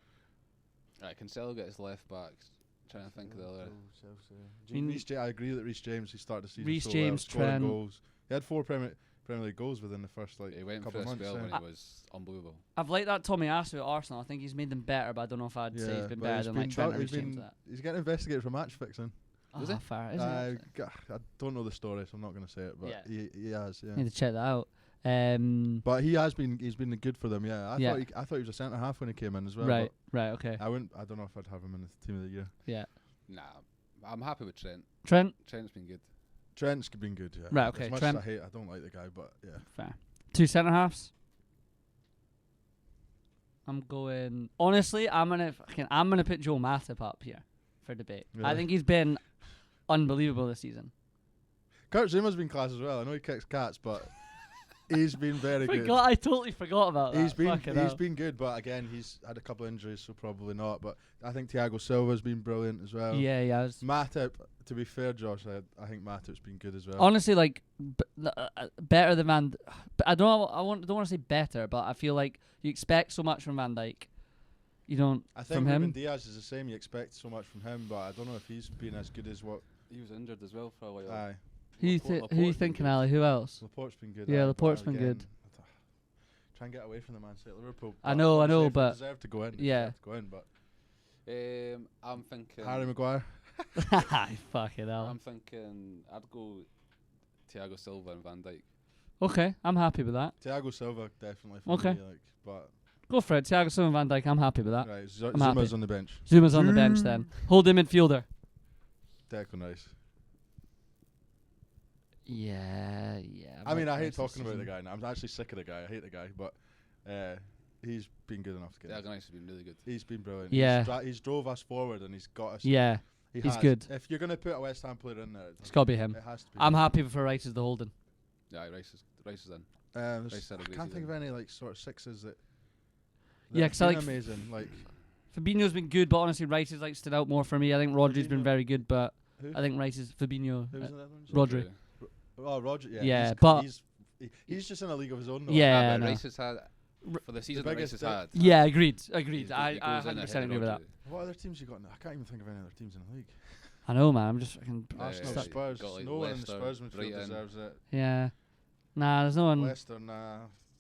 Right, Cancelo gets left back. Trying to think of the other. I agree that Reece James, he started the season Reece so James, well, Trent. goals. He had 4 Premier League goals within the first He went couple for of a months. spell when he was unbelievable. I've liked that Tommy Asu at Arsenal. I think he's made them better, but I don't know if I'd say he's been better than like Trent or Reece James. He's getting investigated for match fixing. Is it? Fair, is it? I don't know the story, so I'm not going to say it, but he has. Yeah. Need to check that out. But he's been good for them. Yeah, I thought he was a centre half when he came in as well. Right. Okay. I don't know if I'd have him in the team of the year. Yeah. Nah, I'm happy with Trent. Trent's been good. Trent's been good. Yeah. Right. Okay. As much Trent. as I don't like the guy, but yeah. Fair. 2 centre halves. I'm going. Honestly, I'm gonna put Joe Matip up here for debate. Really? I think he's been unbelievable this season. Kurt Zuma's been class as well. I know he kicks cats, but he's been very good. I totally forgot about that. He's been good, but again, he's had a couple of injuries, so probably not. But I think Thiago Silva's been brilliant as well. Yeah, he has. Matip, to be fair, Josh, I think Matip's been good as well. Honestly, like better than Van. I don't want to say better, but I feel like you expect so much from Van Dijk. You don't. I think from him. Ruben Diaz is the same. You expect so much from him, but I don't know if he's been as good as what He was injured as well for a while. Aye. Who you thinking, Ali? Who else? Laporte's been good. Yeah, Laporte's been good. Try and get away from the Man City Liverpool. I know, but they deserve to go in. But I'm thinking Harry Maguire. Fucking hell. I'm thinking I'd go Thiago Silva and Van Dijk. Okay, I'm happy with that. Thiago Silva definitely. For me, but go for it. Thiago Silva and Van Dijk. I'm happy with that. Right, I'm Zuma's happy. on the bench. Zuma's on the bench then. Holding midfielder. Declan Rice. Yeah. I mean, I hate talking about the guy now. I'm actually sick of the guy. I hate the guy, but he's been good enough to get. Declan Rice has been really good. He's been brilliant. Yeah. He's drove us forward and he's got us. Yeah. He's good. If you're going to put a West Ham player in there, it's got to be him. It has to be. I'm happy for Rice as the holding. Yeah, Rice is in. I can't think of any like sort of sixes that. Yeah, because I like amazing. Like Fabinho's been good, but honestly, Rice has like stood out more for me. I think Rodri's been very good, but who? I think Rice is Fabinho. Rodri. Oh, Roger. Yeah. Yeah, but he's just in a league of his own. Though. Yeah, Rice has had for the season. Rice has had. Yeah, agreed. I 100% agree with that. What other teams you got now? I can't even think of any other teams in the league. I know, man. I'm just fucking. Arsenal, Spurs. Like no one in the Leicester, Spurs midfield Brighton. deserves it. Yeah. Nah, there's no one. Leicester, nah.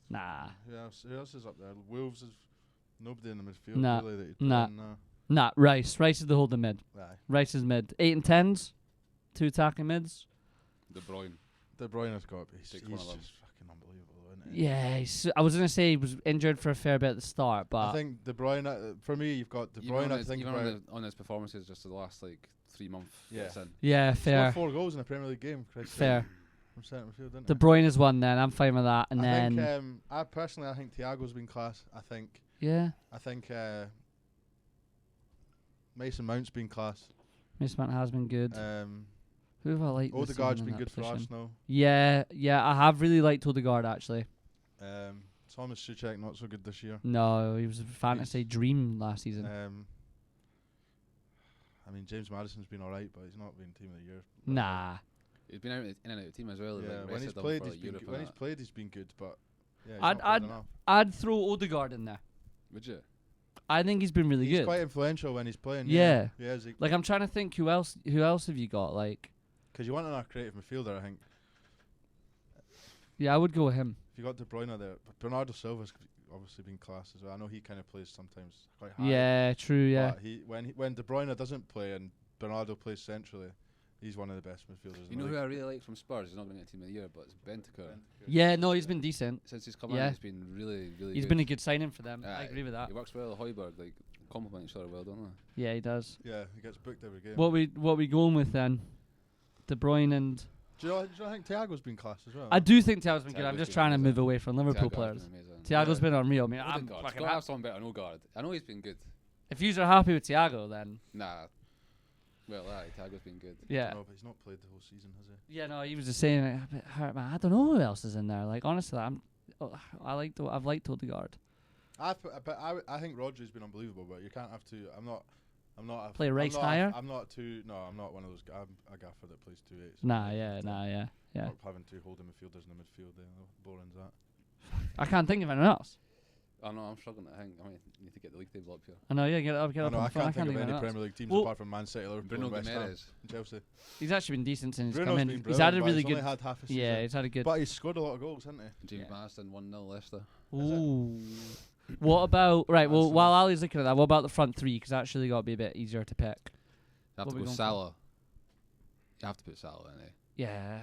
Nah. Who else is up there? Wolves is nobody in the midfield. Nah. Really, that Nah. Nah. Rice. Rice is the holding mid. Aye. Rice is mid. 8 and 10s. 2 attacking mids. De Bruyne. De Bruyne has got. He's just one of them. fucking unbelievable, isn't he? Yeah. I was gonna say he was injured for a fair bit at the start, but I think De Bruyne. For me, you've got De Bruyne. I think on his performances just the last like 3 months. Yeah, fair. Scored 4 goals in a Premier League game. Fair. From centre midfield, didn't De Bruyne is one. Then I'm fine with that. And I then think, I think Thiago's been class. I think Mason Mount's been class. Mason Mount has been good. Who have I liked? Odegaard's been good for Arsenal. Yeah, I have really liked Odegaard actually. Thomas Souček not so good this year. No, he was a fantasy dream last season. I mean, James Maddison's been alright, but he's not been team of the year. Nah. He's been in and out of the team as well. Yeah, like when he's played, he's been good, but I'd throw Odegaard in there. Would you? I think he's been really good. He's quite influential when he's playing. Yeah. Like I'm trying to think who else have you got like? Because you want another creative midfielder, I think. Yeah, I would go with him. If you got De Bruyne there, but Bernardo Silva's obviously been class as well. I know he kind of plays sometimes quite high. Yeah, true. Yeah. But when De Bruyne doesn't play and Bernardo plays centrally. He's one of the best midfielders. You know who I really like from Spurs? He's not going to get Team of the Year, but it's Bentancur. Yeah, no, he's been decent. Since he's come in, he's been really, really He's good. been a good signing for them. I agree with that. He works well at Højbjerg, like, complement each other well, don't they? Yeah, he does. Yeah, he gets booked every game. What we going with then? De Bruyne and... Do you think Thiago's been class as well? I do think Thiago's been good. I'm just trying to move away from Liverpool Thiago's players. been Thiago's been unreal. I mean, I'm fucking have someone better than Odegaard. I know he's been good. If you are happy with Thiago, then... Nah. Well, Thiago's been good. Yeah. No, but he's not played the whole season, has he? Yeah, no, he was just saying, a bit hurt, man. I don't know who else is in there. Like, honestly, I've liked Odegaard. I think Rodri's been unbelievable, but you can't have to. I'm not. Play race higher. I'm not one of those. I'm a gaffer that plays 2-8. Nah, yeah. Not having two holding midfielders in the midfield. Boring's that. I can't think of anyone else. Oh no, I'm struggling to think. I mean, you need to get the league table up here. I know, yeah, get it up. I can't think of any Premier League teams apart from Man City, Liverpool, Bruno and West Ham, Gomes. and Chelsea. He's actually been decent since he's Bruno's come in. been He's had a brilliant, really but good. he's only had half a season. Yeah, he's had a good. But he's scored a lot of goals, hasn't he? James Marsden 1-0 Leicester. Ooh. What about right? Well, while Ali's looking at that, what about the front three? Because actually got to be a bit easier to pick. You have to go Salah. You have to put Salah in there. Yeah,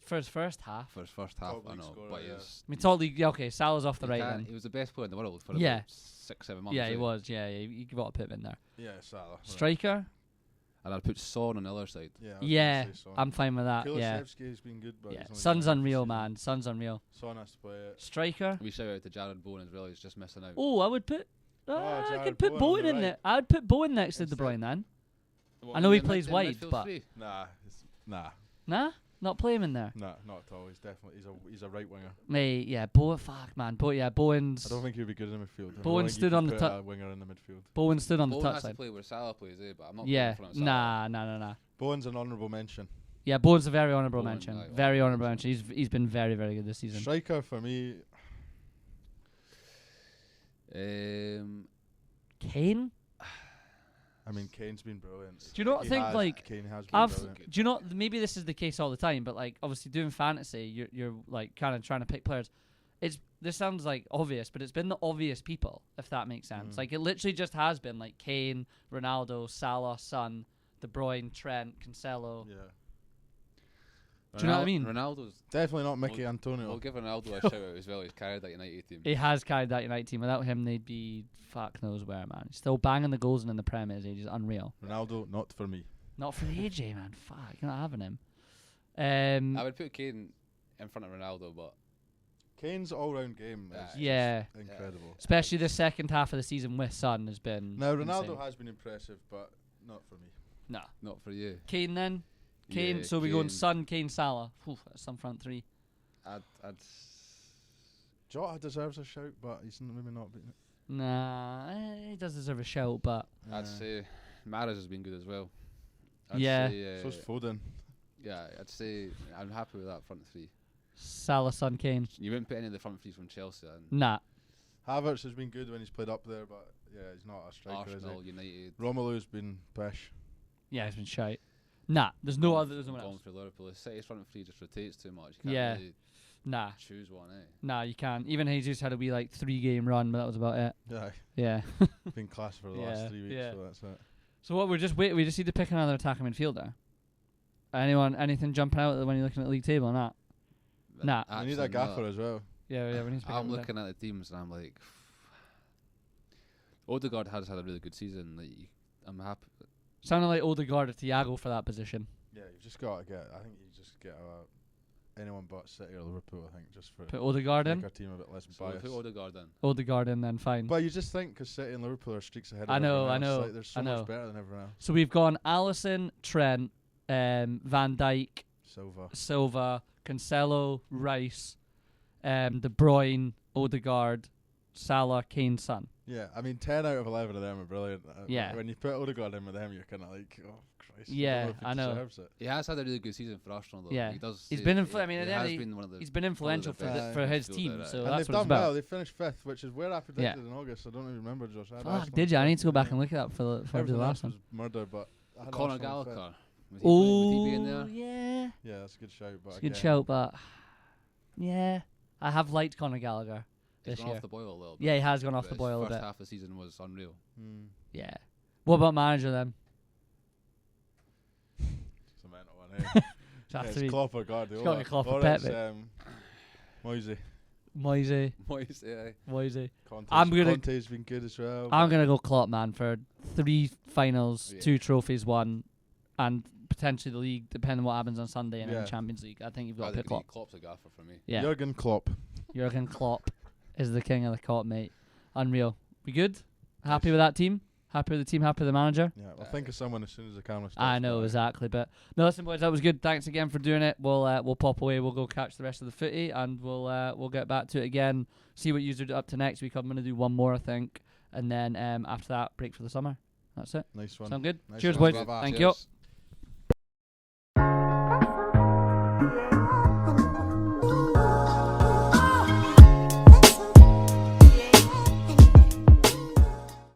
for his first half. For his first half, I know. Scorer, But yeah. he's... I mean, top league. Okay, Salah's off the right then. He was the best player in the world for Yeah. about 6-7 months. Yeah, he was. Yeah, you got to put him in there. Yeah, Salah. Striker. And I'd put Son on the other side. Yeah, I'm fine with that. Yeah. Kulusevski's been good, but Son's unreal, man. Son's unreal. Son has to play it. Striker. We shout out to Jared Bowen as well. He's just missing out. Oh, I would put. I Jared could put Bowen Bowen in there. I would put Bowen next to De Bruyne then. What, I know he in plays in wide, midfield but three? Nah, not play him in there. not at all. He's definitely he's a right winger. Mate, yeah, Bowen. Fuck, man. Bowen's. I don't think he'd be good in the midfield. Bowen stood on the top. Winger in the midfield. Bowen stood on the Bowen touch has to side. play where Salah plays, but I'm not. Yeah, putting him in front of Salah. nah. Bowen's an honourable mention. Yeah, Bowen's a very honourable Bowen, mention. right, Very honourable mention. He's been very, very good this season. Striker for me. Kane. I mean, Kane's been brilliant. Do you not think like Kane has been brilliant. do you not maybe this is the case all the time, but like obviously doing fantasy, you're like kind of trying to pick players. This sounds like obvious, but it's been the obvious people, if that makes sense. Like it literally just has been like Kane, Ronaldo, Salah, Son, De Bruyne, Trent, Cancelo. Yeah. Do you know what I mean? Ronaldo's Definitely not Mickey Antonio. We'll give Ronaldo a shout out as well. He's carried that United team. He has carried that United team. Without him, they'd be fuck knows where, man. He's still banging the goals and in the Prem at his age. He's unreal. Ronaldo, not for me. Not for AJ, man. Fuck, you're not having him. I would put Kane in front of Ronaldo, but Kane's all-round game is incredible. Especially the second half of the season with Son has been. Now Ronaldo insane. has been impressive, but not for me. Nah. not for you. Kane then. Kane. Yeah, So we going Kane. Son, Kane, Salah. That's some front three. I'd Jota deserves a shout, but he's maybe not. Nah, he does deserve a shout, but I'd say Mahrez has been good as well. Yeah. Say, So's Foden. Yeah, I'd say I'm happy with that front three. Salah, Son, Kane. You wouldn't put any of the front threes from Chelsea and Nah. Havertz has been good when he's played up there, but yeah, he's not a striker. Arsenal, Is he? United. Romelu's been pish. Yeah, he's been shite. Nah, there's no other. There's no one Going else. for Liverpool. The City's front three just rotates too much. You can't Yeah. really Nah, choose one, nah, you can't. Even Jesus had a wee like 3-game run, but that was about it. Yeah, Yeah. been class for the Yeah, last 3 weeks, yeah. so that's it. So what? We just need to pick another attacking midfielder. Anything jumping out when you're looking at the league table or not? Nah. We need a gaffer as well. Yeah, we need to pick I'm another. looking at the teams and I'm like, Odegaard has had a really good season. Like, I'm happy. Sounded like Odegaard or Thiago for that position. Yeah, you've just got to get. I think you just get anyone but City or Liverpool. I think just for Put Odegaard make in. our team a bit less So biased. put Odegaard in. Odegaard in, then fine. But you just think because City and Liverpool are streaks ahead. I of know, everyone I else, know, Like, they're so I know. much better than everyone else. So we've gone Alisson, Trent, Van Dijk, Silva, Cancelo, Rice, De Bruyne, Odegaard, Salah, Kane, Son. Yeah, I mean 10 out of 11 of them are brilliant. Yeah. When you put Odegaard in with them, you're kind of like, oh Christ. Yeah, I I know. Deserves it. He has had a really good season for Arsenal, though. Yeah. He does. He's he- been he- I mean, at he the end has of been one of the. he's been influential for best for his midfielder, team, right. so And that's they've what it's done well. about. They finished 5th, which is where I predicted in August. I don't even remember, Josh. I had Fuck, Arsenal did you? I need to go back fifth. and look it up for the Everything last else one. was murder, but I had Conor Arsenal fifth. Gallagher. Would Oh, he be in there? yeah. Yeah, that's a good shout. But It's a good again, shout, but yeah, I have liked Conor Gallagher He's this gone year. off the boil a little bit. Yeah, he has gone off but the his boil a first bit. half of the season was unreal. Mm. Yeah. What about manager then? mental one. Eh? Yeah, it's Klopp or Guardiola. It's got to be Klopp or or Pep. Moisey. Moisey. Conte's been good as well. I'm gonna go Klopp, man, for 3 finals, 2 trophies won, and potentially the league, depending on what happens on Sunday and in the Champions League. I think you've got to pick Klopp. Klopp's a gaffer for me. Yeah. Jurgen Klopp is the king of the Klopp, mate. Unreal. We good? Happy with that team? Happy with the team? Happy with the manager? Yeah, I'll think of someone as soon as the camera starts. I know, exactly. But no, listen, boys, that was good. Thanks again for doing it. We'll pop away. We'll go catch the rest of the footy, and we'll get back to it again. See what you're up to next week. I'm going to do one more, I think, and then after that, break for the summer. That's it. Nice one. Sound good? Nice Cheers, one. boys. Bye-bye. Thank Cheers. you.